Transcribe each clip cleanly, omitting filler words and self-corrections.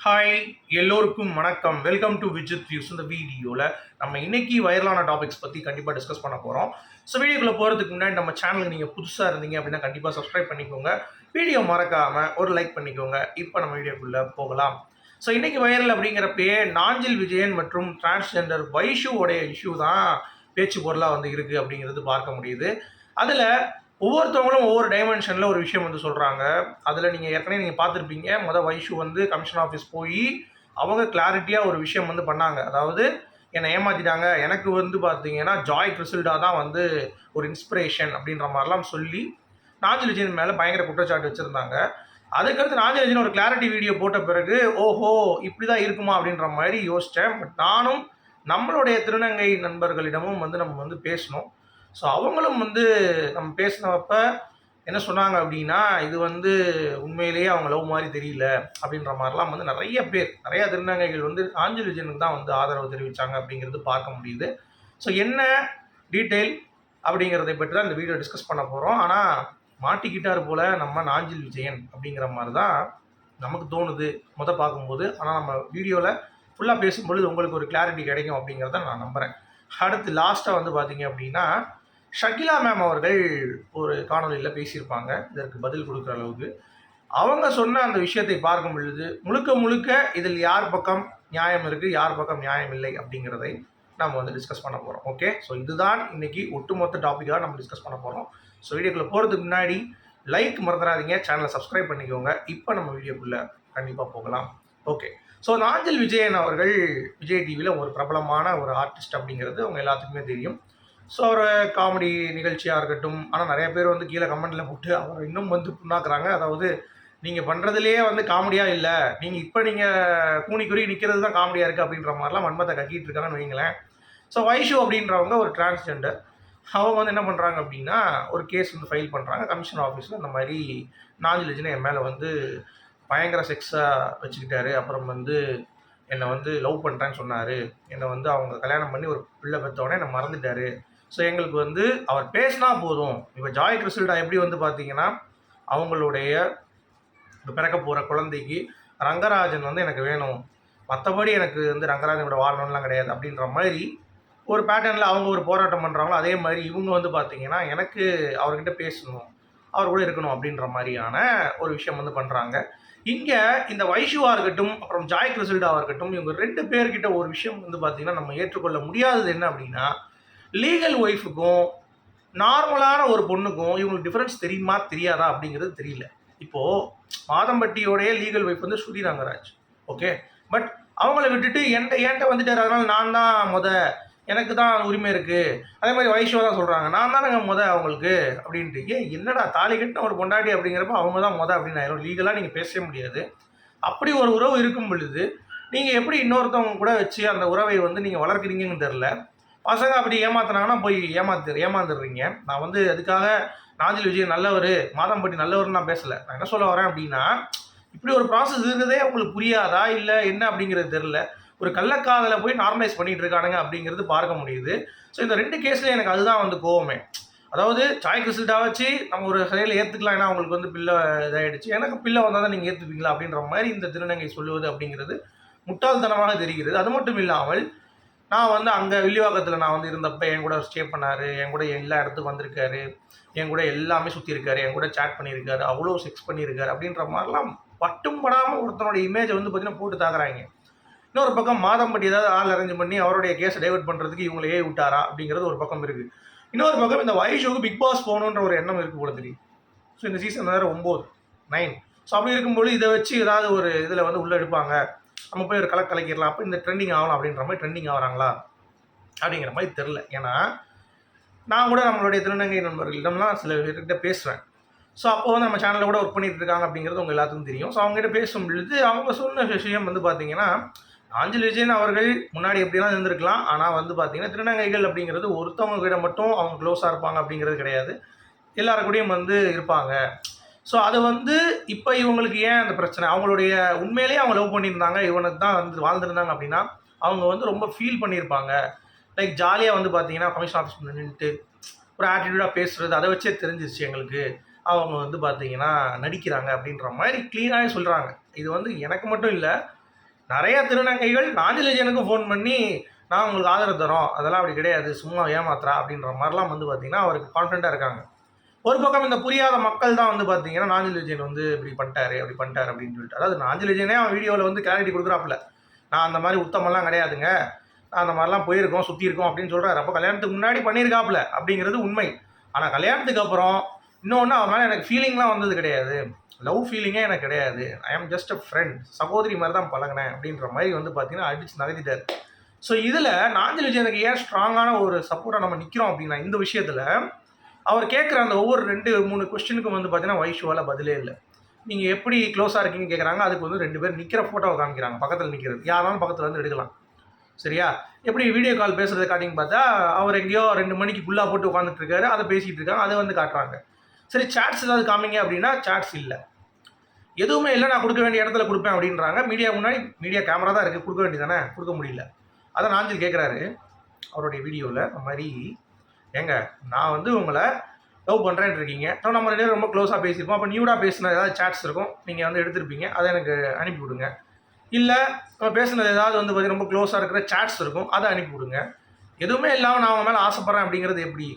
Hi, எல்லோருக்கும் வணக்கம். Welcome to Vijith views. இந்த வீடியோவில் நம்ம இன்னைக்கு வைரலான டாபிக்ஸ் பற்றி கண்டிப்பாக டிஸ்கஸ் பண்ண போகிறோம். ஸோ வீடியோக்குள்ளே போகிறதுக்கு முன்னாடி நம்ம சேனலுக்கு நீங்கள் புதுசாக இருந்தீங்க அப்படின்னா கண்டிப்பாக சப்ஸ்கிரைப் பண்ணிக்கோங்க. வீடியோ மறக்காமல் ஒரு லைக் பண்ணிக்கோங்க. இப்போ நம்ம வீடியோக்குள்ளே போகலாம். ஸோ இன்றைக்கி வைரல் அப்படிங்கிறப்பயே நாஞ்சில் விஜயன் மற்றும் டிரான்ஸ்ஜெண்டர் வைஷுவோடைய இஷ்யூ தான் பேச்சு பொருளாக வந்து இருக்குது அப்படிங்கிறது பார்க்க முடியுது. அதில் ஒவ்வொருத்தவங்களும் ஒவ்வொரு டைமென்ஷனில் ஒரு விஷயம் வந்து சொல்கிறாங்க. அதில் நீங்கள் ஏற்கனவே நீங்கள் பார்த்துருப்பீங்க. வைஷு வந்து கமிஷன் ஆஃபீஸ் போய் அவங்க கிளாரிட்டியாக ஒரு விஷயம் வந்து பண்ணாங்க. அதாவது என்னை ஏமாற்றிட்டாங்க, எனக்கு வந்து பார்த்தீங்கன்னா ஜாய் கிறிசில்டா தான் வந்து ஒரு இன்ஸ்பிரேஷன் அப்படின்ற மாதிரிலாம் சொல்லி நாஞ்சில் விஜயன் மேலே பயங்கர குற்றச்சாட்டு வச்சுருந்தாங்க. அதுக்கடுத்து நாஞ்சில் விஜயன் ஒரு கிளாரிட்டி வீடியோ போட்ட பிறகு ஓஹோ இப்படி தான் இருக்குமா அப்படின்ற மாதிரி யோசித்தேன். பட் நானும் நம்மளுடைய திருநங்கை நண்பர்களிடமும் வந்து நம்ம வந்து பேசணும். ஸோ அவங்களும் வந்து நம்ம பேசினப்ப என்ன சொன்னாங்க அப்படின்னா, இது வந்து உண்மையிலேயே அவங்க லவ் மாதிரி தெரியல அப்படின்ற மாதிரிலாம் வந்து நிறைய திருநங்கைகள் வந்து நாஞ்சில் விஜயனுக்கு தான் வந்து ஆதரவு தெரிவித்தாங்க அப்படிங்கிறது பார்க்க முடியுது. ஸோ என்ன டீட்டெயில் அப்படிங்கிறதை பற்றி தான் இந்த வீடியோ டிஸ்கஸ் பண்ண போகிறோம். ஆனால் மாட்டிக்கிட்டார் போல் நம்ம நாஞ்சில் விஜயன் அப்படிங்கிற மாதிரி தான் நமக்கு தோணுது பார்க்கும்போது. ஆனால் நம்ம வீடியோவில் ஃபுல்லாக பேசும்பொழுது உங்களுக்கு ஒரு கிளாரிட்டி கிடைக்கும் அப்படிங்கிறத நான் நம்புகிறேன். அடுத்து லாஸ்ட்டாக வந்து பார்த்தீங்க அப்படின்னா, ஷகிலா மேம் அவர்கள் ஒரு காணொலியில் பேசியிருப்பாங்க இதற்கு பதில் கொடுக்குற அளவுக்கு. அவங்க சொன்ன அந்த விஷயத்தை பார்க்கும் பொழுது முழுக்க முழுக்க இதில் யார் பக்கம் நியாயம் இருக்குது, யார் பக்கம் நியாயம் இல்லை அப்படிங்கிறதை நம்ம வந்து டிஸ்கஸ் பண்ண போகிறோம். ஓகே, ஸோ இதுதான் இன்றைக்கி ஒட்டுமொத்த டாப்பிக்காக நம்ம டிஸ்கஸ் பண்ண போகிறோம். ஸோ வீடியோக்குள்ளே போகிறதுக்கு முன்னாடி லைக் மறந்துடாதீங்க, சேனலை சப்ஸ்கிரைப் பண்ணிக்கோங்க. இப்போ நம்ம வீடியோக்குள்ளே கண்டிப்பாக போகலாம். ஓகே, ஸோ நாஞ்சில் விஜயன் அவர்கள் விஜய் டிவியில் ஒரு பிரபலமான ஒரு ஆர்டிஸ்ட் அப்படிங்கிறது அவங்க எல்லாத்துக்குமே தெரியும். ஸோ அவர் காமெடி நிகழ்ச்சியாக இருக்கட்டும், ஆனால் நிறைய பேர் வந்து கீழே கமெண்ட்டில் போட்டு அவரை இன்னும் வந்து புண்ணாக்குறாங்க. அதாவது நீங்கள் பண்ணுறதுலேயே வந்து காமெடியாக இல்லை, நீங்கள் கூனி குறுகி நிற்கிறது தான் காமெடியாக இருக்குது அப்படின்ற மாதிரிலாம் வன்மத்தை கக்கிட்டு இருக்காங்கன்னு வைங்களேன். ஸோ வைஷு அப்படின்றவங்க ஒரு டிரான்ஸ்ஜெண்டர். அவங்க வந்து என்ன பண்ணுறாங்க அப்படின்னா, ஒரு கேஸ் வந்து ஃபைல் பண்ணுறாங்க கமிஷன் ஆஃபீஸில். இந்த மாதிரி நாஞ்சில் விஜயன் என் மேலே வந்து பயங்கர செக்ஸாக வச்சுக்கிட்டாரு, அப்புறம் வந்து என்னை வந்து லவ் பண்ணுறேன்னு சொன்னார், என்னை வந்து அவங்க கல்யாணம் பண்ணி ஒரு பிள்ளை பெற்றவொடனே என்னை மறந்துட்டார். ஸோ எங்களுக்கு வந்து அவர் பேசினா போதும். இப்போ ஜாய் கிறிசில்டா எப்படி வந்து பார்த்தீங்கன்னா, அவங்களுடைய பிறக்க போகிற குழந்தைக்கு ரங்கராஜன் வந்து எனக்கு வேணும், மற்றபடி எனக்கு வந்து ரங்கராஜனோட வாழணும்லாம் கிடையாது அப்படின்ற மாதிரி ஒரு பேட்டர்னில் அவங்க ஒரு போராட்டம் பண்ணுறாங்களோ, அதே மாதிரி இவங்க வந்து பார்த்தீங்கன்னா எனக்கு அவர்கிட்ட பேசணும், அவர் கூட இருக்கணும் அப்படின்ற மாதிரியான ஒரு விஷயம் வந்து பண்ணுறாங்க. இங்கே இந்த வைஷுவாக இருக்கட்டும், அப்புறம் ஜாய் கிறிசில்டாவாக இருக்கட்டும், இவங்க 2 பேர்கிட்ட ஒரு விஷயம் வந்து பார்த்தீங்கன்னா நம்ம ஏற்றுக்கொள்ள முடியாதது என்ன அப்படின்னா, லீகல் ஒய்ஃபுக்கும் நார்மலான ஒரு பொண்ணுக்கும் இவங்களுக்கு டிஃப்ரென்ஸ் தெரியுமா தெரியாதா அப்படிங்கிறது தெரியல. இப்போது மாதம்பட்டியோடைய லீகல் ஒய்ஃப் வந்து ஸ்ருதி ரங்கராஜ். ஓகே, பட் அவங்கள விட்டுட்டு என்கிட்ட வந்துட்டார், அதனால் நான் தான் எனக்கு தான் உரிமை இருக்குது. அதே மாதிரி வைஷுவா தான் சொல்கிறாங்க, நான் தானேங்க அவங்களுக்கு அப்படின்ட்டு. என்னடா தாலி கட்டின ஒரு பொண்டாட்டி அப்படிங்கிறப்ப அவங்க தான் அப்படின்னு ஆயிரும். லீகலாக நீங்கள் பேசவே முடியாது. அப்படி ஒரு உறவு இருக்கும் பொழுது நீங்கள் எப்படி இன்னொருத்தவங்க கூட வச்சு அந்த உறவை வந்து நீங்கள் வளர்க்குறீங்கன்னு தெரில. பசங்க அப்படி ஏமாத்தினாங்கன்னா போய் ஏமாந்துடுறீங்க. நான் வந்து அதுக்காக நாஞ்சில் விஜயன் நல்லவர், மாதம்பட்டி நல்லவர்னு நான் பேசலை. நான் என்ன சொல்ல வரேன் அப்படின்னா, இப்படி ஒரு ப்ராசஸ் இருக்கிறதே உங்களுக்கு புரியாதா, இல்லை என்ன அப்படிங்கிறது தெரில. ஒரு கள்ளக்காதலை போய் நார்மலைஸ் பண்ணிகிட்டு இருக்கானுங்க அப்படிங்கிறது பார்க்க முடியுது. ஸோ இந்த 2 கேஸில் எனக்கு அதுதான் வந்து கோவமே. அதாவது ஜாய் கிறிசில்டா வச்சு நம்ம ஒரு செயலை ஏற்றுக்கலாம், ஏன்னா அவங்களுக்கு வந்து பிள்ளை இதாகிடுச்சு, எனக்கு பிள்ளை வந்தால் தான் நீங்கள் ஏற்றுப்பீங்களா அப்படின்ற மாதிரி இந்த திருநங்கை சொல்லுவது அப்படிங்கிறது முட்டாள்தனமாக தெரிகிறது. அது மட்டும் இல்லாமல் நான் வந்து அங்கே வில்லிவாக்கத்தில் நான் வந்து இருந்தப்போ என் கூட ஸ்டே பண்ணார், என் கூட எல்லா இடத்துக்கும் வந்திருக்காரு, என் கூட எல்லாமே சுற்றிருக்காரு, என் கூட சேட் பண்ணியிருக்காரு, அவ்வளோ செக்ஸ் பண்ணியிருக்காரு அப்படின்ற மாதிரிலாம் பட்டும் படாமல் ஒருத்தனுடைய இமேஜை வந்து பார்த்திங்கன்னா போட்டு தாக்குறாங்க. இன்னொரு பக்கம் மாதம்பட்டி ஏதாவது ஆள் அரேஞ்ச் பண்ணி அவருடைய கேஸை டைவெர்ட் பண்ணுறதுக்கு இவங்களே விட்டாரா அப்படிங்கிறது ஒரு பக்கம் இருக்குது. இன்னொரு பக்கம் இந்த வைஷுவுக்கு பிக் பாஸ் போகணுன்ற ஒரு எண்ணம் இருக்குது போல தெரியும். ஸோ இந்த சீசன் வேறு 9, 9. ஸோ அப்படி இருக்கும்போது இதை வச்சு ஏதாவது ஒரு இதில் வந்து உள்ளே எடுப்பாங்க, நம்ம போய் ஒரு கலக்கிடலாம், அப்போ இந்த ட்ரெண்டிங் ஆகலாம் அப்படின்ற மாதிரி ட்ரெண்டிங் ஆகிறாங்களா அப்படிங்கிற மாதிரி தெரில. ஏன்னா நான் கூட நம்மளுடைய திருநங்கை நண்பர்களிடம்லாம் சில பேர்கிட்ட பேசுவேன். ஸோ அப்போ வந்து நம்ம சேனலில் கூட ஒர்க் பண்ணிகிட்டு இருக்காங்க அப்படிங்கிறது உங்கள் எல்லாத்துக்கும் தெரியும். ஸோ அவங்ககிட்ட பேசும் பொழுது அவங்க சொன்ன விஷயம் வந்து பார்த்தீங்கன்னா, நாஞ்சில் விஜயன் அவர்கள் முன்னாடி எப்படிலாம் இருந்திருக்கலாம், ஆனால் வந்து பார்த்தீங்கன்னா திருநங்கைகள் அப்படிங்கிறது ஒருத்தவங்க கிட்ட மட்டும் அவங்க க்ளோஸாக இருப்பாங்க அப்படிங்கிறது கிடையாது, எல்லாருக்கூடையும் வந்து இருப்பாங்க. ஸோ அது வந்து இப்போ இவங்களுக்கு ஏன் அந்த பிரச்சனை, அவங்களுடைய உண்மையிலேயே அவங்க லவ் பண்ணியிருந்தாங்க, இவனுக்கு தான் வந்து வாழ்ந்துருந்தாங்க அப்படின்னா அவங்க வந்து ரொம்ப ஃபீல் பண்ணியிருப்பாங்க. லைக் ஜாலியாக வந்து பார்த்தீங்கன்னா கமிஷன் ஆஃபீஸ் நின்றுட்டு ஒரு ஆட்டிடியூடாக பேசுகிறது, அதை வச்சே தெரிஞ்சிருச்சு எங்களுக்கு அவங்க வந்து பார்த்தீங்கன்னா நடிக்கிறாங்க அப்படின்ற மாதிரி க்ளீனாகவே சொல்கிறாங்க. இது வந்து எனக்கு மட்டும் இல்லை, நிறைய திருநங்கைகள் நாஞ்சில் விஜயனுக்கும் ஃபோன் பண்ணி நான் உங்களுக்கு ஆதரவு தரோம், அதெல்லாம் அப்படி கிடையாது, சும்மா ஏமாத்துறா அப்படின்ற மாதிரிலாம் வந்து பார்த்தீங்கன்னா அவருக்கு கான்ஃபிடண்ட்டாக இருக்காங்க. ஒரு பக்கம் இந்த புரியாத மக்கள் தான் வந்து பார்த்தீங்கன்னா நாஞ்சில் விஜயன் வந்து இப்படி பண்ணிட்டாரு அப்படி பண்ணிட்டாரு அப்படின்னு சொல்லிட்டு, அதாவது நாஞ்சில் விஜயனே அவன் வீடியோவில் வந்து கிளாரிட்டி கொடுக்குறாப்புல, நான் அந்த மாதிரி உத்தமெல்லாம் கிடையாதுங்க, நான் அந்த மாதிரிலாம் போயிருக்கோம் சுற்றி இருக்கோம் அப்படின்னு சொல்கிறாரு. அப்போ கல்யாணத்துக்கு முன்னாடி பண்ணியிருக்காப்புல அப்படிங்கிறது உண்மை. ஆனால் கல்யாணத்துக்கு அப்புறம் இன்னொன்று அவன் மேலே எனக்கு ஃபீலிங்லாம் வந்தது கிடையாது, லவ் ஃபீலிங்கே எனக்கு கிடையாது, ஐ ஆம் ஜஸ்ட் அ ஃப்ரெண்ட், சகோதரி மாதிரி தான் பழகினேன் அப்படின்ற மாதிரி வந்து பார்த்தீங்கன்னா அடிச்சு நகர்த்திட்டார். ஸோ இதில் நாஞ்சில் விஜயனுக்கு ஏன் ஸ்ட்ராங்கான ஒரு சப்போர்ட்டாக நம்ம நிற்கிறோம் அப்படின்னா, இந்த விஷயத்தில் அவர் கேட்குற அந்த ஒவ்வொரு 2-3 கொஸ்டினுக்கும் வந்து பார்த்தீங்கன்னா வைஷுவால் பதிலே இல்லை. நீங்கள் எப்படி க்ளோஸாக இருக்கீங்கன்னு கேட்குறாங்க, அதுக்கு வந்து 2 பேர் நிற்கிற ஃபோட்டோவை காமிக்கிறாங்க, பக்கத்தில் நிற்கிறது, யாராலும் பக்கத்தில் வந்து எடுக்கலாம். சரியா? எப்படி வீடியோ கால் பேசுகிறத காட்டிங்க பார்த்தா அவர் எங்கேயோ 2 மணிக்கு குள்ளா போட்டு உட்காந்துட்டு இருக்காரு, அதை பேசிகிட்டு இருக்காங்க, அதை வந்து காட்டுறாங்க. சரி, சாட்ஸ் ஏதாவது காமிங்க அப்படின்னா சாட்ஸ் இல்லை, எதுவுமே இல்லை, நான் கொடுக்க வேண்டிய இடத்துல கொடுப்பேன் அப்படின்றாங்க. மீடியா முன்னாடி மீடியா கேமரா தான் இருக்குது, கொடுக்க வேண்டியதானே, கொடுக்க முடியல. அதை நாஞ்சில் கேட்குறாரு அவருடைய வீடியோவில், இந்த மாதிரி ஏங்க நான் வந்து உங்களை லவ் பண்ணுறேன்னு இருக்கீங்க, ஸோ நம்ம 2 பேரும் ரொம்ப க்ளோஸாக பேசியிருப்போம், அப்போ நியூடாக பேசின ஏதாவது சாட்ஸ் இருக்கும், நீங்கள் வந்து எடுத்திருப்பீங்க, அதை எனக்கு அனுப்பி விடுங்க. இல்லை நம்ம பேசுனது ஏதாவது வந்து பார்த்தீங்கன்னா ரொம்ப க்ளோஸாக இருக்கிற சாட்ஸ் இருக்கும், அதை அனுப்பி விடுங்க. எதுவுமே இல்லாமல் நான் அவங்க மேலே ஆசைப்பட்றேன் அப்படிங்கிறது எப்படி?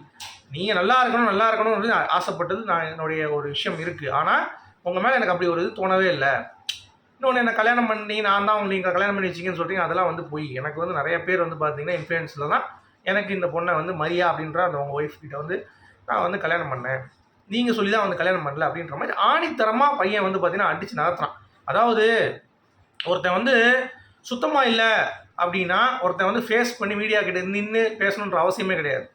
நீங்கள் நல்லா இருக்கணும்னு ஆசைப்பட்டது நான் என்னுடைய ஒரு விஷயம் இருக்குது, ஆனால் உங்கள் மேலே எனக்கு அப்படி ஒரு இது தோணவே இல்லை. இன்னொன்று, என்னை கல்யாணம் பண்ணி நான் தான் நீங்கள் கல்யாணம் பண்ணி வச்சிங்கன்னு சொல்கிறீங்க, அதெல்லாம் வந்து போய் எனக்கு வந்து நிறைய பேர் வந்து பார்த்தீங்கன்னா இன்ஃப்ளூயன்ஸில் தான் எனக்கு இந்த பொண்ணை வந்து மரியா அப்படின்ற அந்த உங்கள் ஒய்ஃப் கிட்ட வந்து நான் வந்து கல்யாணம் பண்ணேன், நீங்கள் சொல்லி தான் வந்து கல்யாணம் பண்ணல அப்படின்ற மாதிரி ஆணித்தரமாக பையன் வந்து பார்த்தீங்கன்னா அடித்து நகர்த்துறான். அதாவது ஒருத்தன் வந்து சுத்தமாக இல்லை அப்படின்னா ஒருத்தன் வந்து ஃபேஸ் பண்ணி மீடியா கிட்ட நின்று பேசணுன்ற அவசியமே கிடையாது.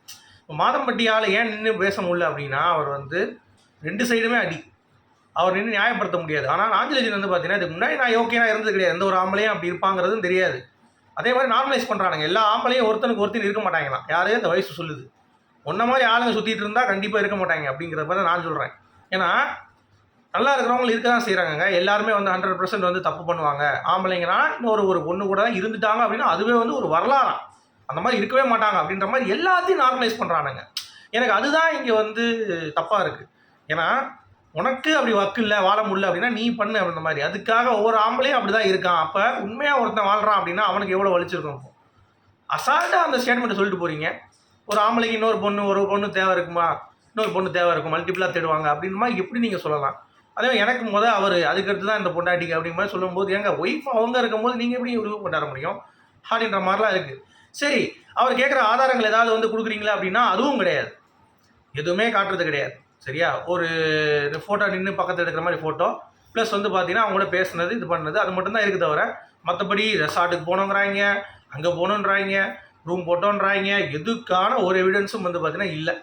மாதம்பட்டியால் ஏன் நின்று பேச முடியல அப்படின்னா, அவர் வந்து 2 சைடுமே அடி, அவர் நின்று நியாயப்படுத்த முடியாது. ஆனால் நாஞ்சில் விஜயன் வந்து பார்த்தீங்கன்னா இதுக்கு முன்னாடி நான் ஓகேனா இருந்தது கிடையாது, எந்த ஒரு ஆம்பளையும் அப்படி இருப்பாங்கிறதும் தெரியாது. அதே மாதிரி நார்மலைஸ் பண்ணுறானுங்க, எல்லா ஆம்பளையும் ஒருத்தனுக்கு ஒருத்தன் இருக்க மாட்டாங்களாம், யாரே இந்த வயசு சொல்லுது. ஒன்றை மாதிரி ஆளுங்க சுற்றிட்டு இருந்தால் கண்டிப்பாக இருக்க மாட்டாங்க அப்படிங்கிற மாதிரி தான் நான் சொல்கிறேன். ஏன்னா நல்லா இருக்கிறவங்க இருக்க தான் செய்கிறாங்க, எல்லாருமே வந்து 100% வந்து தப்பு பண்ணுவாங்க. ஆம்பளைங்கன்னா இன்னொரு ஒரு பொண்ணு கூட தான் இருந்துட்டாங்க அப்படின்னா அதுவே வந்து ஒரு வரலாறாம், அந்த மாதிரி இருக்கவே மாட்டாங்க அப்படின்ற மாதிரி எல்லாத்தையும் நார்மலைஸ் பண்ணுறானுங்க. எனக்கு அதுதான் இங்கே வந்து தப்பாக இருக்குது. ஏன்னா உனக்கு அப்படி வக்கு இல்லை, வாழ முடியல அப்படின்னா நீ பண்ணு அப்படின்ற மாதிரி, அதுக்காக ஒவ்வொரு ஆம்பளையும் அப்படி தான் இருக்கான். அப்போ உண்மையாக ஒருத்தன் வாழ்கிறான் அப்படின்னா அவனுக்கு எவ்வளோ வலிச்சிருக்கும். அசால்ட்டாக அந்த ஸ்டேட்மெண்ட்டை சொல்லிட்டு போகிறீங்க. ஒரு ஆம்பளைக்கு ஒரு பொண்ணு தேவை இருக்குமா, இன்னொரு பொண்ணு தேவை இருக்கும், மல்டிபிளாக தேடுவாங்க அப்படின்ற மாதிரி எப்படி நீங்கள் சொல்லலாம்? அதே எனக்கு அவர் அதுக்கடுத்து தான் இந்த பொண்டாட்டிக்கு அப்படிங்கிற மாதிரி சொல்லும்போது, எங்கள் ஒய்ஃப் அவங்க இருக்கும்போது நீங்கள் எப்படி உருவம் கொண்டாட முடியும் அப்படின்ற மாதிரிலாம் இருக்குது. சரி, அவர் கேட்குற ஆதாரங்கள் ஏதாவது வந்து கொடுக்குறீங்களா அப்படின்னா அதுவும் கிடையாது, எதுவுமே காட்டுறது கிடையாது. சரியா? ஒரு ஃபோட்டோ நின்று பக்கத்தில் எடுக்கிற மாதிரி ஃபோட்டோ, ப்ளஸ் வந்து பார்த்தீங்கன்னா அவங்க கூட பேசுனது இது பண்ணது, அது மட்டும்தான் இருக்குது தவிர மற்றபடி ரெசார்ட்டுக்கு போனோங்கிறாங்க, அங்கே போகணுன்றாங்க, ரூம் போட்டோன்றாங்க, எதுக்கான ஒரு எவிடன்ஸும் வந்து பார்த்தீங்கன்னா இல்லை.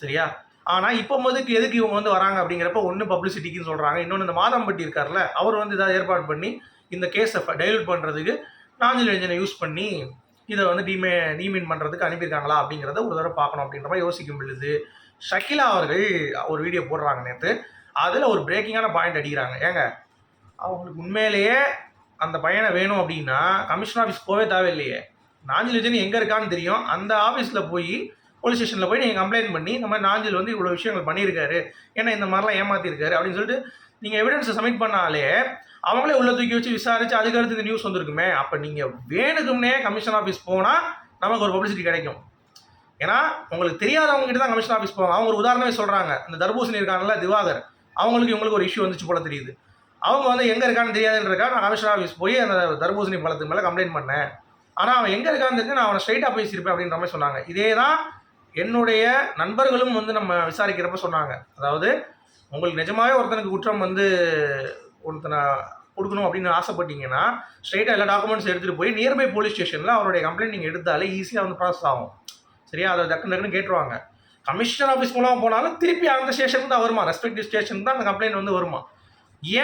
சரியா? ஆனால் இப்போ எதுக்கு இவங்க வந்து வராங்க அப்படிங்கிறப்ப ஒன்று பப்ளிசிட்டிக்குன்னு சொல்கிறாங்க, இன்னொன்று இந்த மாதம்பட்டி இருக்கார்ல அவர் வந்து ஏதாவது ஏற்பாடு பண்ணி இந்த கேஸை டைல்யூட் பண்ணுறதுக்கு நாஞ்சில் விஜயனை யூஸ் பண்ணி இதை வந்து டீமீன் பண்ணுறதுக்கு அனுப்பியிருக்காங்களா அப்படிங்கிறத ஒரு தடவை பார்க்கணும் அப்படின்ற மாதிரி யோசிக்கும் பொழுது, ஷக்கிலா அவர்கள் ஒரு வீடியோ போடுறாங்க நேற்று, அதில் ஒரு பிரேக்கிங்கான பாயிண்ட் அடிக்கிறாங்க. ஏங்க அவங்களுக்கு உண்மையிலேயே அந்த பையனை வேணும் அப்படின்னா கமிஷன் ஆஃபீஸ் போவே தேவையில்லையே, நாஞ்சில் விஜயன் எங்கே இருக்கான்னு தெரியும், அந்த ஆஃபீஸில் போய் போலீஸ் ஸ்டேஷனில் போய் நீங்கள் கம்ப்ளைண்ட் பண்ணி இந்த மாதிரி நாஞ்சில் வந்து இவ்வளோ விஷயங்கள் பண்ணியிருக்காரு, ஏன்னா இந்த மாதிரிலாம் ஏமாற்றிருக்காரு அப்படின்னு சொல்லிட்டு நீங்கள் எவிடன்ஸை சப்மிட் பண்ணாலே அவங்களே உள்ள தூக்கி வச்சு விசாரித்து அதுக்கடுத்து இந்த நியூஸ் வந்திருக்குமே. அப்போ நீங்கள் வேணுக்கும்னே கமிஷன் ஆஃபீஸ் போனால் நமக்கு ஒரு பப்ளிசிட்டி கிடைக்கும். ஏன்னா உங்களுக்கு தெரியாதவங்க கிட்ட தான் கமிஷன் ஆஃபீஸ் போவாங்க. அவங்க ஒரு உதாரணமே சொல்கிறாங்க, இந்த தர்பூசணி இருக்காங்கல்ல திவாகர், இவங்களுக்கு ஒரு இஷ்யூ வந்துச்சு போல தெரியுது, அவங்க வந்து எங்கே இருக்கான்னு தெரியாதுன்றக்கா நான் கமிஷன் ஆஃபீஸ் போய் அந்த தர்பூசணி பழத்துக்கு மேலே கம்ப்ளைண்ட் பண்ணேன், ஆனால் அவன் எங்கே இருக்கான்னு தெரிஞ்சு நான் அவனை ஸ்ட்ரைட்டாக பேசியிருப்பேன் அப்படின்ற மாதிரி சொன்னாங்க. இதே தான் என்னுடைய நண்பர்களும் வந்து நம்ம விசாரிக்கிறப்ப சொன்னாங்க. அதாவது உங்களுக்கு நிஜமாகவே ஒருத்தனுக்கு குற்றம் வந்து ஒருத்தனை கொடுக்கணும் அப்படின்னு ஆசைப்பட்டீங்கன்னா ஸ்ட்ரைட்டாக எல்லா டாக்குமெண்ட்ஸ் எடுத்துகிட்டு போய் நியர்பை போலீஸ் ஸ்டேஷனில் அவருடைய கம்ப்ளைண்ட் நீங்கள் எடுத்தாலே ஈஸியாக வந்து ப்ராசஸ் ஆகும். சரியா? அதை டக்குன்னு கேட்டுருவாங்க. கமிஷனர் ஆஃபீஸ் மூலமாக போனாலும் திருப்பி அந்த ஸ்டேஷனுக்கு தான் வருமா, ரெஸ்பெக்டிவ் ஸ்டேஷனுக்கு தான் அந்த கம்ப்ளைண்ட் வந்து வருமா.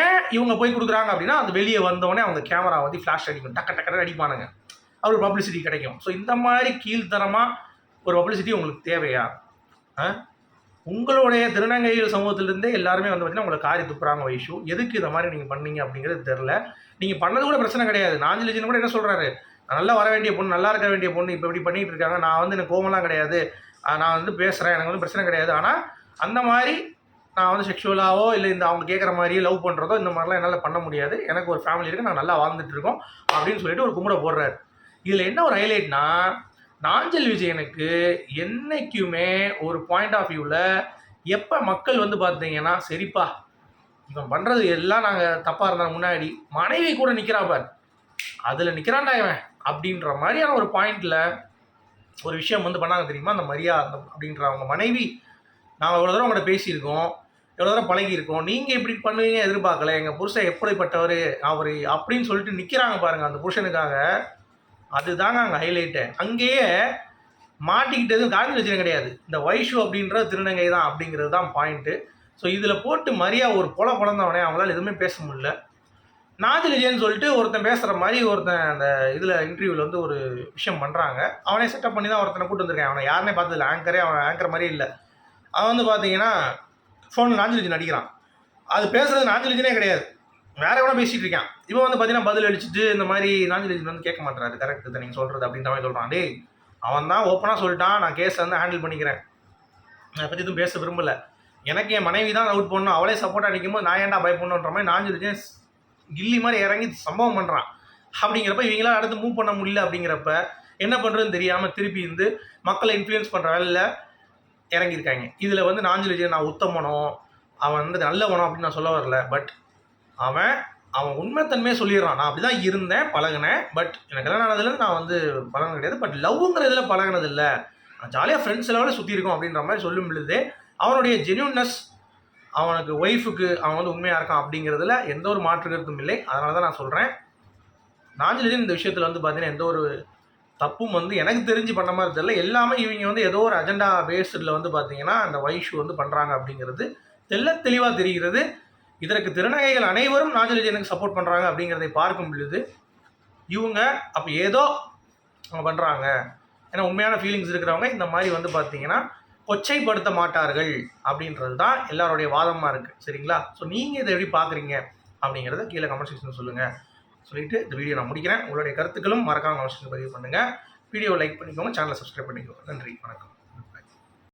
ஏன் இவங்க போய் கொடுக்குறாங்க அப்படின்னா அது வெளியே வந்தோடனே அவங்க கேமரா வந்து ஃப்ளாஷ் அடிக்கும், டக்கு அடிப்பானுங்க, அவருக்கு பப்ளிசிட்டி கிடைக்கும். ஸோ இந்த மாதிரி கீழ்த்தரமாக ஒரு பப்ளிசிட்டி உங்களுக்கு தேவையா? உங்களுடைய திருநங்கைகள் சமூகத்திலிருந்தே எல்லாருமே வந்து பார்த்தீங்கன்னா உங்களை காரி துப்புறாங்க வைஷு, எதுக்கு இந்த மாதிரி நீங்கள் பண்ணீங்க அப்படிங்கிறது தெரில. நீங்கள் பண்ணது கூட பிரச்சனை கிடையாது. நாஞ்சில் விஜயன் கூட என்ன சொல்கிறாரு, நல்லா வர வேண்டிய பொண்ணு, நல்லா இருக்க வேண்டிய பொண்ணு இப்போ இப்படி பண்ணிகிட்டு இருக்காங்க, நான் வந்து எனக்கு கோவம்லாம் கிடையாது, நான் வந்து பேசுகிறேன், எனக்கு வந்து பிரச்சனை கிடையாது. ஆனால் அந்த மாதிரி நான் வந்து செக்ஷுவலாவோ இல்லை இந்த அவங்க கேட்குற மாதிரியே லவ் பண்ணுறதோ இந்த மாதிரிலாம் என்னால் பண்ண முடியாது, எனக்கு ஒரு ஃபேமிலி இருக்குது, நான் நல்லா வாழ்ந்துட்டு இருக்கோம் அப்படின்னு சொல்லிட்டு ஒரு கும்பிட போடுறாரு. இதில் என்ன ஒரு ஹைலைட்னா, நாஞ்சில் விஜயனுக்கு என்றைக்குமே ஒரு பாயிண்ட் ஆஃப் வியூவில் எப்போ மக்கள் வந்து பார்த்தீங்கன்னா சரிப்பா இவன் பண்ணுறது எல்லாம் நாங்கள் தப்பாக இருந்தாலும் முன்னாடி மனைவி கூட நிற்கிறா பார், அதில் நிற்கிறான்டா இவன் அப்படின்ற மாதிரியான ஒரு பாயிண்டில் ஒரு விஷயம் வந்து பண்ணாங்க தெரியுமா, அந்த மரியா அப்படின்ற அவங்க மனைவி. நாங்கள் எவ்வளோ தூரம் உங்கள்கிட்ட பேசியிருக்கோம், எவ்வளோ தூரம் பழகியிருக்கோம், நீங்கள் இப்படி பண்ணுவீங்க எதிர்பார்க்கல, எங்கள் புருஷன் எப்படிப்பட்டவர் அவர் அப்படின்னு சொல்லிட்டு நிற்கிறாங்க பாருங்கள் அந்த புருஷனுக்காக. அதுதாங்க அங்கே ஹைலைட்டு. அங்கேயே மாட்டிக்கிட்டதும் காந்தி லட்சணம் கிடையாது, இந்த வைஷு அப்படின்ற திருநங்கை தான் அப்படிங்கிறது தான் பாயிண்ட்டு. ஸோ இதில் போட்டு மரியா ஒரு பிறந்தவனே அவங்களால எதுவுமே பேச முடியல. நாஞ்சில் விஜயன்னு சொல்லிட்டு ஒருத்தன் பேசுகிற மாதிரி ஒருத்தன் அந்த இதில் இன்டர்வியூவில் வந்து ஒரு விஷயம் பண்ணுறாங்க. அவனே செட்டப் பண்ணி தான் ஒருத்தனை கூட்டு வந்திருக்கேன். அவனை யாருனே பார்த்ததில்ல, அவன் ஆங்கர் மாதிரியே இல்லை. அவன் வந்து பார்த்தீங்கன்னா ஃபோனில் நாஞ்சில் விஜயன் அடிக்கிறான். அது பேசுகிறது நாஞ்சில் விஜயனே கிடையாது, வேற எவ்வளோ பேசிகிட்டு இருக்கான். இவன் வந்து பார்த்தீங்கன்னா பதில் அடிச்சுட்டு இந்த மாதிரி நாஞ்சில் விஜயன் வந்து கேட்க மாட்டேறாரு, கரெக்டு தான் நீங்கள் சொல்கிறது அப்படின்ற மாதிரி சொல்கிறான். டேய் அவன் தான் ஓப்பனாக சொல்லிட்டான், நான் கேஸை வந்து ஹேண்டில் பண்ணிக்கிறேன், அதை பற்றி எதுவும் பேச விரும்பலை, எனக்கு என் மனைவி தான் அவுட் பண்ணணும், அவளே சப்போர்ட்டாக நிற்கும்போது நான் ஏன்டா பயப்படணுன்ற மாதிரி நாஞ்சில் விஜயன் கில்லி மாதிரி இறங்கி சம்பவம் பண்ணுறான். அப்படிங்கிறப்ப இவங்களாம் அடுத்து மூவ் பண்ண முடியல. அப்படிங்கிறப்ப என்ன பண்ணுறதுன்னு தெரியாமல் திருப்பி இருந்து மக்களை இன்ஃப்ளூயன்ஸ் பண்ணுற வேலையில் இறங்கியிருக்காங்க. இதில் வந்து நாஞ்சில் விஜயன் நான் உத்தமனோ அவன் வந்து நல்லவனோ அப்படின்னு நான் சொல்ல வரல, பட் அவன் உண்மைத்தன்மையே சொல்லிடுறான். நான் அப்படி தான் இருந்தேன், பழகினேன், பட் எனக்கு எல்லாம் ஆனதுலேருந்து நான் வந்து பழகின கிடையாது, பட் லவ்ங்கிற இதில் பழகினது இல்லை, நான் ஜாலியாக ஃப்ரெண்ட்ஸ் லெவலில் சுற்றி இருக்கோம் அப்படின்ற மாதிரி சொல்லும் பொழுது அவனுடைய ஜென்யூன்னஸ், அவனுக்கு ஒய்ஃபுக்கு அவன் வந்து உண்மையாக இருக்கான் அப்படிங்கிறதுல எந்த ஒரு மாற்று கருத்தும் இல்லை. அதனால தான் நான் சொல்கிறேன், நாஞ்சில் விஜயன் இந்த விஷயத்தில் வந்து பார்த்தீங்கன்னா எந்த ஒரு தப்பும் வந்து எனக்கு தெரிஞ்சு பண்ண மாதிரி தெரியல. எல்லாமே இவங்க வந்து ஏதோ ஒரு அஜெண்டா பேஸ்டில் வந்து பார்த்தீங்கன்னா அந்த வைஷு வந்து பண்ணுறாங்க அப்படிங்கிறது தெளிவாக தெரிகிறது. இதற்கு திருநங்கைகள் அனைவரும் நாஞ்சில் விஜயனுக்கு சப்போர்ட் பண்ணுறாங்க அப்படிங்கிறதை பார்க்கும் பொழுது இவங்க அப்போ ஏதோ அவங்க பண்ணுறாங்க, ஏன்னா உண்மையான ஃபீலிங்ஸ் இருக்கிறவங்க இந்த மாதிரி வந்து பார்த்தீங்கன்னா கொச்சைப்படுத்த மாட்டார்கள் அப்படின்றது தான் எல்லாருடைய வாதமாக இருக்குது. சரிங்களா? ஸோ நீங்கள் இதை எப்படி பார்க்குறீங்க அப்படிங்கிறத கீழே கமெண்ட் செக்ஷனில் சொல்லுங்கள். சொல்லிவிட்டு இந்த வீடியோ நான் முடிக்கிறேன். உங்களுடைய கருத்துக்களும் மறக்காம கமெண்ட் செக்ஷனில் பதிவு பண்ணுங்கள். வீடியோவை லைக் பண்ணிக்கோங்க, சேனலை சப்ஸ்கிரைப் பண்ணிக்கோங்க. நன்றி, வணக்கம்.